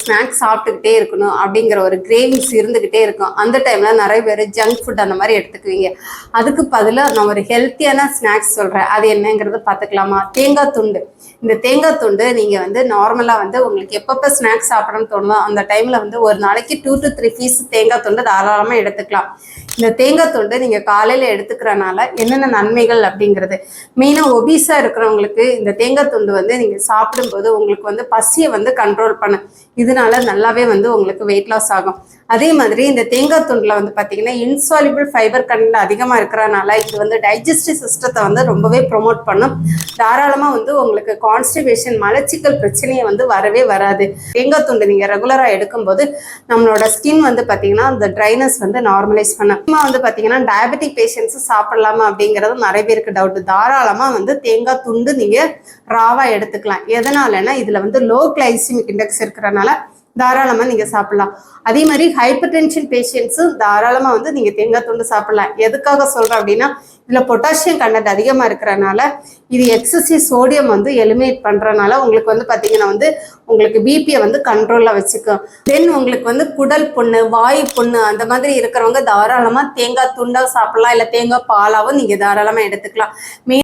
Snacks சாப்பிட்டுக்கிட்டே இருக்கணும் அப்படிங்கிற ஒரு கிரேவிங்ஸ் இருந்துக்கிட்டே இருக்கும். அந்த டைமில் நிறைய பேர் ஜங்க் ஃபுட் அந்த மாதிரி எடுத்துக்குவீங்க. அதுக்கு பதிலாக நான் ஒரு ஹெல்த்தியான ஸ்நாக்ஸ் சொல்கிறேன். அது என்னங்கிறத பார்த்துக்கலாமா? தேங்காய் துண்டு. இந்த தேங்காய் துண்டு நீங்கள் வந்து நார்மலாக வந்து உங்களுக்கு எப்பப்போ ஸ்நாக்ஸ் சாப்பிடணும்னு தோணுதோ அந்த டைமில் வந்து ஒரு நாளைக்கு 2 to 3 பீஸ் தேங்காய் துண்டு தாராளமாக எடுத்துக்கலாம். இந்த தேங்காய் துண்டு நீங்கள் காலையில் எடுத்துக்கிறனால என்னென்ன நன்மைகள் அப்படிங்கிறது, மெயினாக ஒபீஸாக இருக்கிறவங்களுக்கு இந்த தேங்காய் துண்டு வந்து நீங்கள் சாப்பிடும்போது உங்களுக்கு வந்து பசியை வந்து கண்ட்ரோல் பண்ண, இதனால நல்லாவே வந்து உங்களுக்கு வெயிட் லாஸ் ஆகும். அதே மாதிரி இந்த தேங்காய் துண்டில் வந்து பார்த்தீங்கன்னா இன்சால்யூபிள் ஃபைபர் கண்டென்ட் அதிகமாக இருக்கிறனால இது வந்து டைஜஸ்டிவ் சிஸ்டத்தை வந்து ரொம்பவே ப்ரொமோட் பண்ணும். தாராளமாக வந்து உங்களுக்கு கான்ஸ்டிபேஷன் மலச்சிக்கல் பிரச்சனையை வந்து வரவே வராது. தேங்காய் துண்டு நீங்கள் ரெகுலராக எடுக்கும்போது நம்மளோட ஸ்கின் வந்து பார்த்தீங்கன்னா அந்த ட்ரைனஸ் வந்து நார்மலைஸ் பண்ணும். வந்து பார்த்தீங்கன்னா டயபெட்டிக் பேஷண்ட்ஸு சாப்பிடலாமா அப்படிங்கிறது நிறைய பேருக்கு டவுட். தாராளமாக வந்து தேங்காய் துண்டு நீங்கள் ராவாக எடுத்துக்கலாம். எதனாலன்னா இதில் வந்து லோ கிளைசிமிக் இண்டெக்ஸ் இருக்கிறனால தாராளமாக நீங்கள் சாப்பிடலாம். அதே மாதிரி ஹைப்பர் டென்ஷன் பேஷண்ட்ஸும் தாராளமாக வந்து நீங்கள் தேங்காய் துண்டு சாப்பிடலாம். எதுக்காக சொல்கிறேன் அப்படின்னா இதில் பொட்டாசியம் கண்டென்ட் அதிகமாக இருக்கிறனால இது எக்ஸசிவ் சோடியம் வந்து எலிமினேட் பண்ணுறனால உங்களுக்கு வந்து பார்த்தீங்கன்னா வந்து உங்களுக்கு பிபியை வந்து கண்ட்ரோலில் வச்சுக்கும். தென் உங்களுக்கு வந்து குடல் புண்ணு, வாயு புண்ணு அந்த மாதிரி இருக்கிறவங்க தாராளமாக தேங்காய் துண்டாக சாப்பிடலாம். இல்லை தேங்காய் பாலாவும் நீங்கள் தாராளமாக எடுத்துக்கலாம்.